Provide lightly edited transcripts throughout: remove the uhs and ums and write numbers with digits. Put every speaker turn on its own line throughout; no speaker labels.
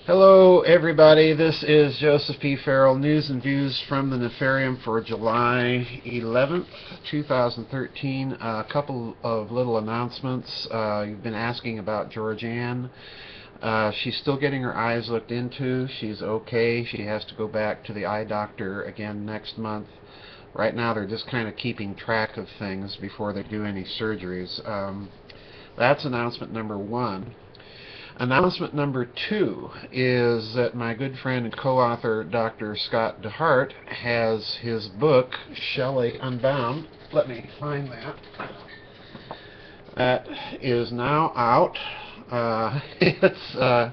Hello everybody, this is Joseph P. Farrell, news and views from the Nefarium for July 11th, 2013. A couple of little announcements. You've been asking about Georgianne. She's still getting her eyes looked into. She's okay. She has to go back to the eye doctor again next month. Right now they're just kind of keeping track of things before they do any surgeries. That's announcement number one. Announcement number two is that my good friend and co-author Dr. Scott DeHart has his book, Shelley Unbound. Let me find that. That is now out. It's a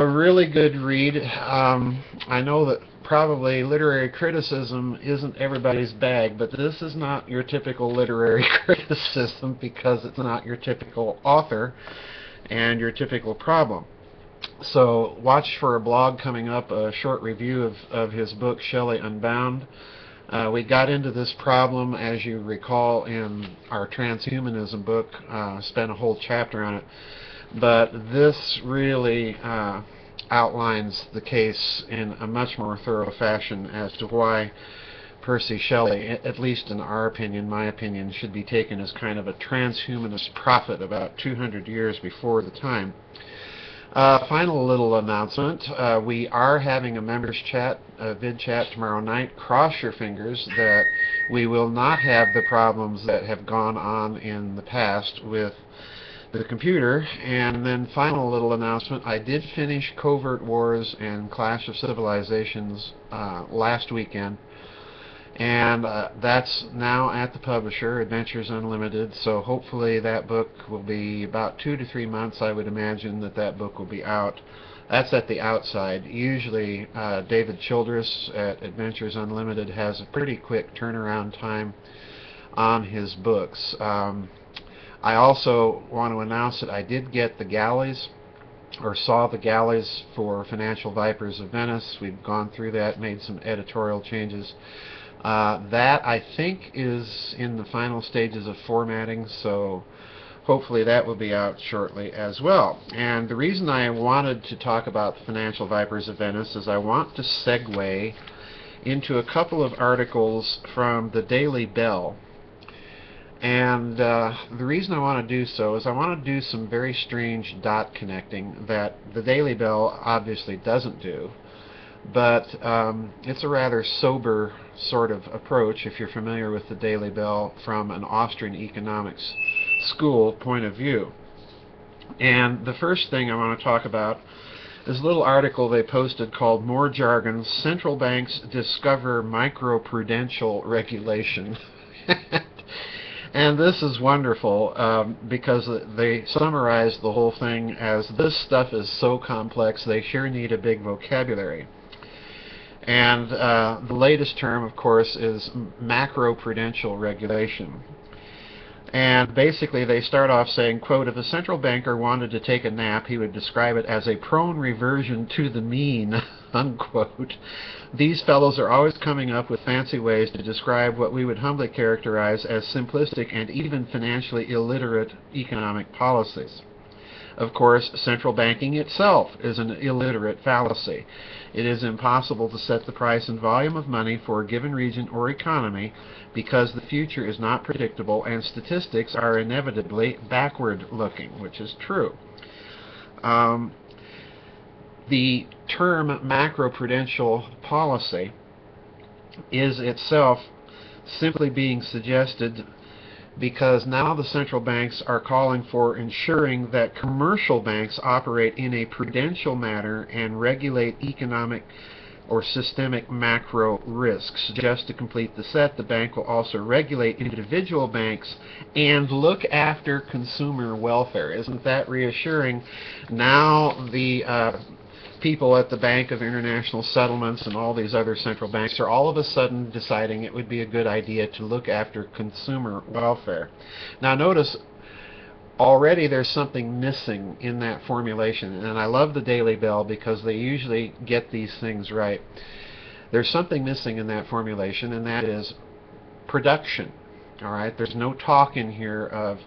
really good read. I know that probably literary criticism isn't everybody's bag, but this is not your typical literary criticism because it's not your typical author and your typical problem. So watch for a blog coming up, a short review of his book, Shelley Unbound. We got into this problem, as you recall, in our transhumanism book, spent a whole chapter on it. But this really outlines the case in a much more thorough fashion as to why Percy Shelley, at least in our opinion, my opinion, should be taken as kind of a transhumanist prophet about 200 years before the time. Final little announcement. We are having a members chat, a vid chat tomorrow night. Cross your fingers that we will not have the problems that have gone on in the past with the computer. And then final little announcement. I did finish Covert Wars and Clash of Civilizations last weekend. And that's now at the publisher, Adventures Unlimited, so hopefully that book will be about 2 to 3 months. I would imagine that book will be out. That's at the outside. Usually David Childress at Adventures Unlimited has a pretty quick turnaround time on his books. I also want to announce that I did get the galleys, or saw the galleys for Financial Vipers of Venice. We've gone through that, made some editorial changes. That, I think, is in the final stages of formatting, so hopefully that will be out shortly as well. And the reason I wanted to talk about the Financial Vipers of Venice is I want to segue into a couple of articles from the Daily Bell. And the reason I want to do so is I want to do some very strange dot connecting that the Daily Bell obviously doesn't do. But it's a rather sober sort of approach, if you're familiar with the Daily Bell, from an Austrian economics school point of view. And the first thing I want to talk about is a little article they posted called More Jargon, Central Banks Discover Microprudential Regulation. And this is wonderful because they summarize the whole thing as this stuff is so complex they sure need a big vocabulary. And the latest term, of course, is macroprudential regulation. And basically they start off saying, quote, if a central banker wanted to take a nap, he would describe it as a prone reversion to the mean, unquote. These fellows are always coming up with fancy ways to describe what we would humbly characterize as simplistic and even financially illiterate economic policies. Of course, central banking itself is an illiterate fallacy. It is impossible to set the price and volume of money for a given region or economy because the future is not predictable and statistics are inevitably backward-looking, which is true. The term macroprudential policy is itself simply being suggested because now the central banks are calling for ensuring that commercial banks operate in a prudential manner and regulate economic or systemic macro risks. Just to complete the set, the bank will also regulate individual banks and look after consumer welfare. Isn't that reassuring? Now the people at the Bank of International Settlements and all these other central banks are all of a sudden deciding it would be a good idea to look after consumer welfare. Now notice, already there's something missing in that formulation, and I love the Daily Bell because they usually get these things right. There's something missing in that formulation, and that is production. All right, there's no talk in here of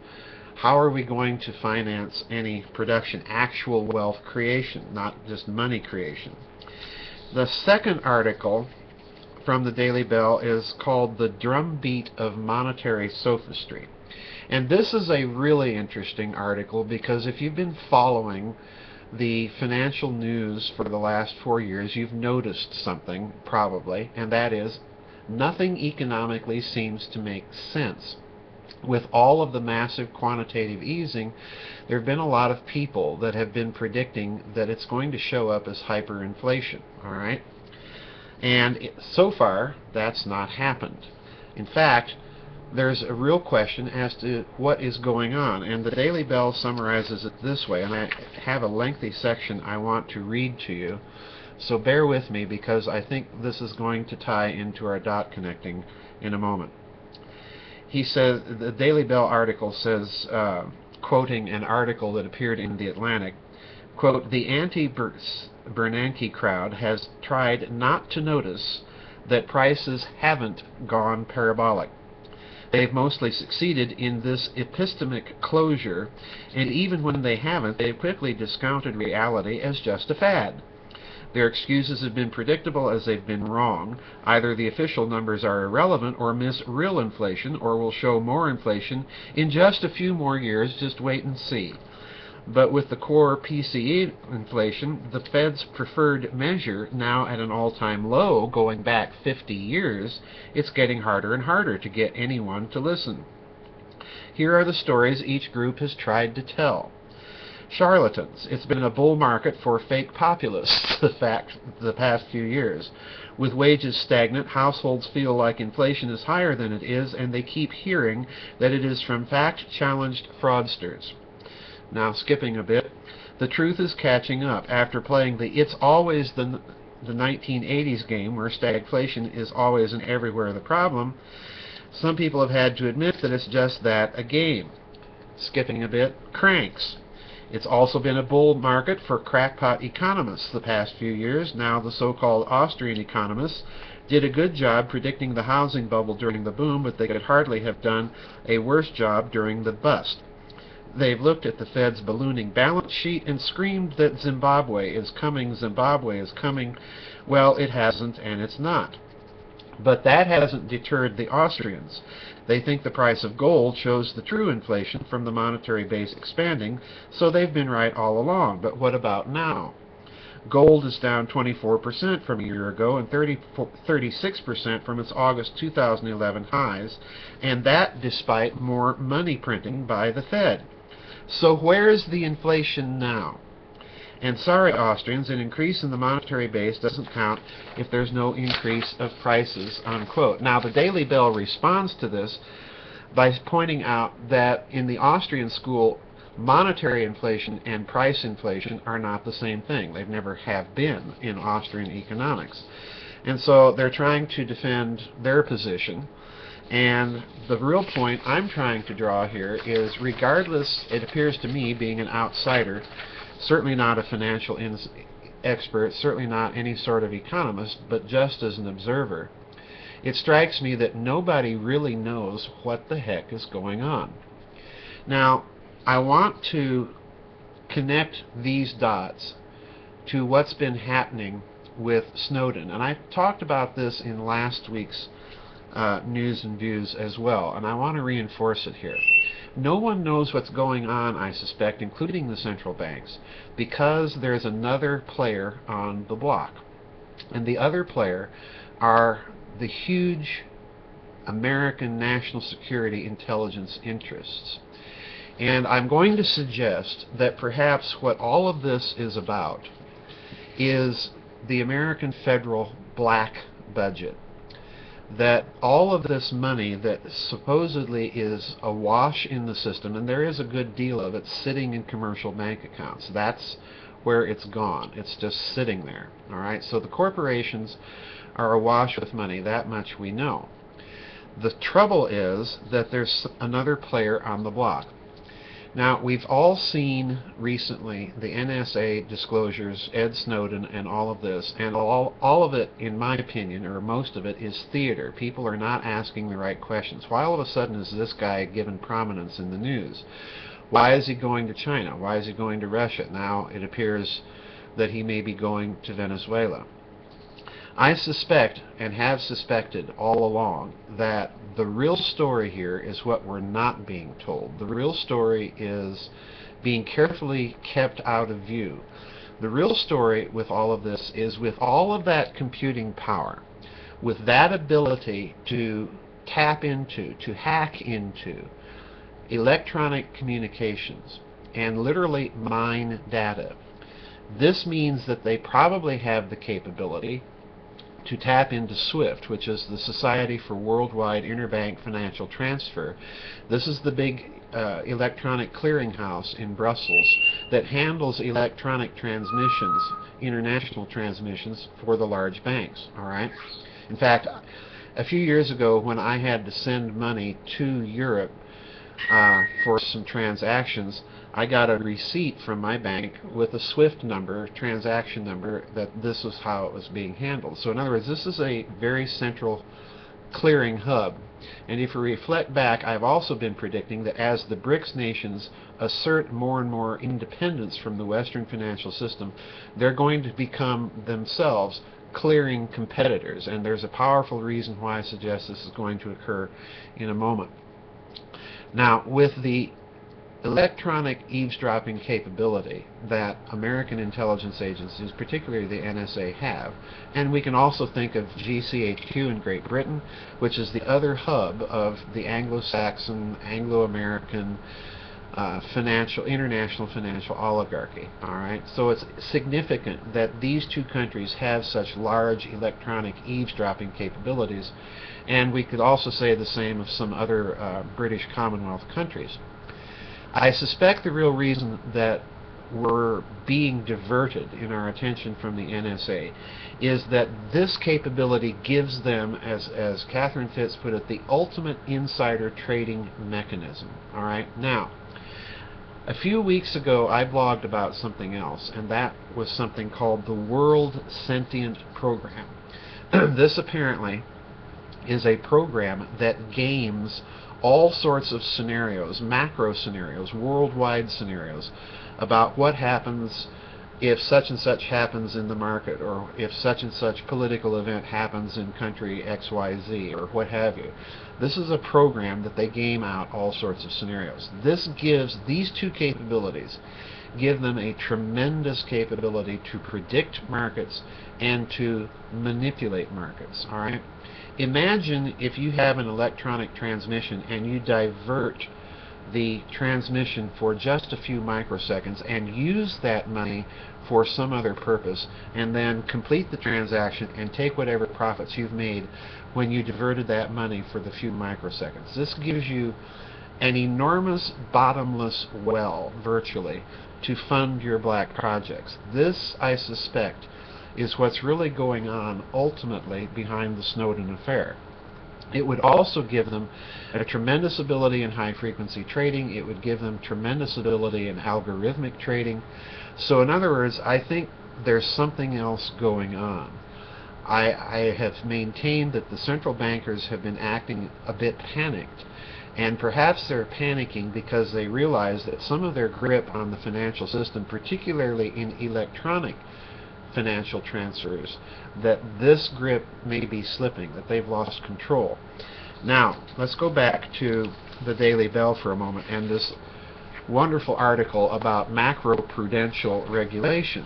How are we going to finance any production, actual wealth creation, not just money creation? The second article from the Daily Bell is called The Drumbeat of Monetary Sophistry. And this is a really interesting article because if you've been following the financial news for the last 4 years, you've noticed something, probably, and that is nothing economically seems to make sense. With all of the massive quantitative easing, there have been a lot of people that have been predicting that it's going to show up as hyperinflation, all right? And so far, that's not happened. In fact, there's a real question as to what is going on, and the Daily Bell summarizes it this way, and I have a lengthy section I want to read to you, so bear with me because I think this is going to tie into our dot connecting in a moment. He says, the Daily Bell article says, quoting an article that appeared in The Atlantic, quote, "The anti-Bernanke crowd has tried not to notice that prices haven't gone parabolic. They've mostly succeeded in this epistemic closure, and even when they haven't, they've quickly discounted reality as just a fad. Their excuses have been predictable as they've been wrong. Either the official numbers are irrelevant or miss real inflation, or will show more inflation in just a few more years. Just wait and see. But with the core PCE inflation, the Fed's preferred measure, now at an all-time low going back 50 years, it's getting harder and harder to get anyone to listen. Here are the stories each group has tried to tell. Charlatans. It's been a bull market for fake populists the past few years. With wages stagnant, households feel like inflation is higher than it is, and they keep hearing that it is from fact-challenged fraudsters. Now, skipping a bit, the truth is catching up. After playing the It's Always the 1980s game, where stagflation is always and everywhere the problem, some people have had to admit that it's just that, a game. Skipping a bit, cranks. It's also been a bull market for crackpot economists the past few years. Now the so-called Austrian economists did a good job predicting the housing bubble during the boom, but they could hardly have done a worse job during the bust. They've looked at the Fed's ballooning balance sheet and screamed that Zimbabwe is coming, Zimbabwe is coming. Well, it hasn't, and it's not. But that hasn't deterred the Austrians. They think the price of gold shows the true inflation from the monetary base expanding, so they've been right all along. But what about now? Gold is down 24% from a year ago and 36% from its August 2011 highs, and that despite more money printing by the Fed. So where's the inflation now? And sorry, Austrians, an increase in the monetary base doesn't count if there's no increase of prices, unquote. Now, the Daily Bell responds to this by pointing out that in the Austrian school, monetary inflation and price inflation are not the same thing. They've never have been in Austrian economics. And so they're trying to defend their position. And the real point I'm trying to draw here is, regardless, it appears to me, being an outsider, certainly not a financial expert, certainly not any sort of economist, but just as an observer, it strikes me that nobody really knows what the heck is going on. Now, I want to connect these dots to what's been happening with Snowden. And I talked about this in last week's News and Views as well, and I want to reinforce it here. No one knows what's going on, I suspect, including the central banks, because there's another player on the block. And the other player are the huge American national security intelligence interests. And I'm going to suggest that perhaps what all of this is about is the American federal black budget. That all of this money that supposedly is awash in the system, and there is a good deal of it sitting in commercial bank accounts. That's where it's gone. It's just sitting there. All right. So the corporations are awash with money. That much we know. The trouble is that there's another player on the block. Now, we've all seen recently the NSA disclosures, Ed Snowden, and all of this, and all of it, in my opinion, or most of it, is theater. People are not asking the right questions. Why all of a sudden is this guy given prominence in the news? Why is he going to China? Why is he going to Russia? Now it appears that he may be going to Venezuela. I suspect, and have suspected all along, that the real story here is what we're not being told. The real story is being carefully kept out of view. The real story with all of this is, with all of that computing power, with that ability to tap into, to hack into electronic communications and literally mine data, this means that they probably have the capability to tap into SWIFT, which is the Society for Worldwide Interbank Financial Transfer. This is the big electronic clearinghouse in Brussels that handles electronic transmissions, international transmissions, for the large banks. All right. In fact, a few years ago, when I had to send money to Europe for some transactions, I got a receipt from my bank with a SWIFT number, transaction number, that this was how it was being handled. So in other words, this is a very central clearing hub. And if you reflect back, I've also been predicting that as the BRICS nations assert more and more independence from the Western financial system, they're going to become themselves clearing competitors. And there's a powerful reason why I suggest this is going to occur in a moment. Now, with the electronic eavesdropping capability that American intelligence agencies, particularly the NSA, have, and we can also think of GCHQ in Great Britain, which is the other hub of the Anglo-Saxon, Anglo-American international financial oligarchy. All right, so it's significant that these two countries have such large electronic eavesdropping capabilities, and we could also say the same of some other British Commonwealth countries. I suspect the real reason that we're being diverted in our attention from the NSA is that this capability gives them, as Catherine Fitz put it, the ultimate insider trading mechanism. All right. Now, a few weeks ago, I blogged about something else, and that was something called the World Sentient Program. This apparently is a program that games all sorts of scenarios, macro scenarios, worldwide scenarios, about what happens if such and such happens in the market, or if such and such political event happens in country XYZ, or what have you. This is a program that they game out all sorts of scenarios. This gives, these two capabilities give them a tremendous capability to predict markets and to manipulate markets. All right. Imagine if you have an electronic transmission and you divert the transmission for just a few microseconds and use that money for some other purpose, and then complete the transaction and take whatever profits you've made when you diverted that money for the few microseconds. This gives you an enormous bottomless well, virtually, to fund your black projects. This, I suspect, is what's really going on ultimately behind the Snowden affair. It would also give them a tremendous ability in high-frequency trading. It would give them tremendous ability in algorithmic trading. So in other words, I think there's something else going on. I have maintained that the central bankers have been acting a bit panicked, and perhaps they're panicking because they realize that some of their grip on the financial system, particularly in electronic financial transfers, that this grip may be slipping, that they've lost control. Now, let's go back to the Daily Bell for a moment and this wonderful article about macro-prudential regulation.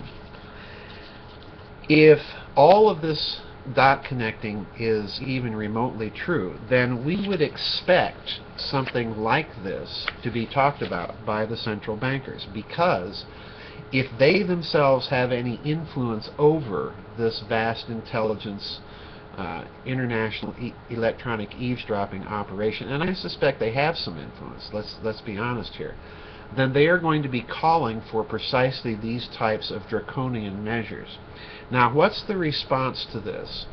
If all of this dot connecting is even remotely true, then we would expect something like this to be talked about by the central bankers, because if they themselves have any influence over this vast intelligence, international electronic eavesdropping operation, and I suspect they have some influence, let's be honest here, then they are going to be calling for precisely these types of draconian measures. Now, what's the response to this?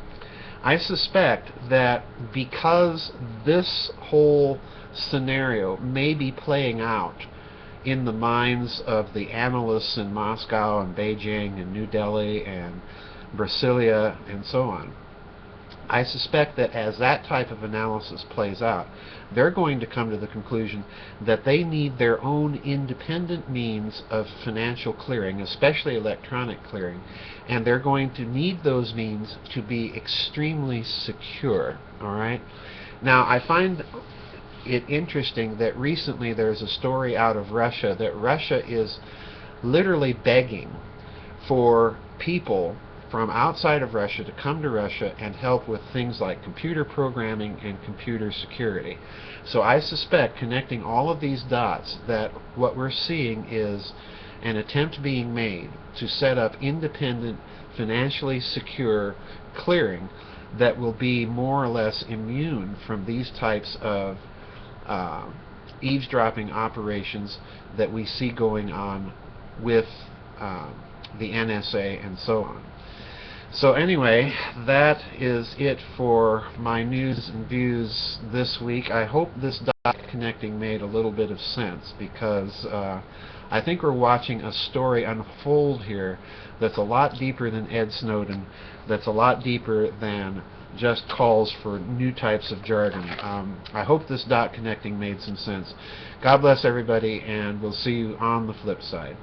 I suspect that because this whole scenario may be playing out in the minds of the analysts in Moscow and Beijing and New Delhi and Brasilia and so on, I suspect that as that type of analysis plays out, they're going to come to the conclusion that they need their own independent means of financial clearing, especially electronic clearing, and they're going to need those means to be extremely secure. All right? Now, I find it interesting that recently there's a story out of Russia that Russia is literally begging for people from outside of Russia to come to Russia and help with things like computer programming and computer security. So I suspect, connecting all of these dots, that what we're seeing is an attempt being made to set up independent, financially secure clearing that will be more or less immune from these types of eavesdropping operations that we see going on with the NSA and so on. So anyway, that is it for my news and views this week. I hope this dot connecting made a little bit of sense, because I think we're watching a story unfold here that's a lot deeper than Ed Snowden, that's a lot deeper than just calls for new types of jargon. I hope this dot connecting made some sense. God bless everybody, and we'll see you on the flip side.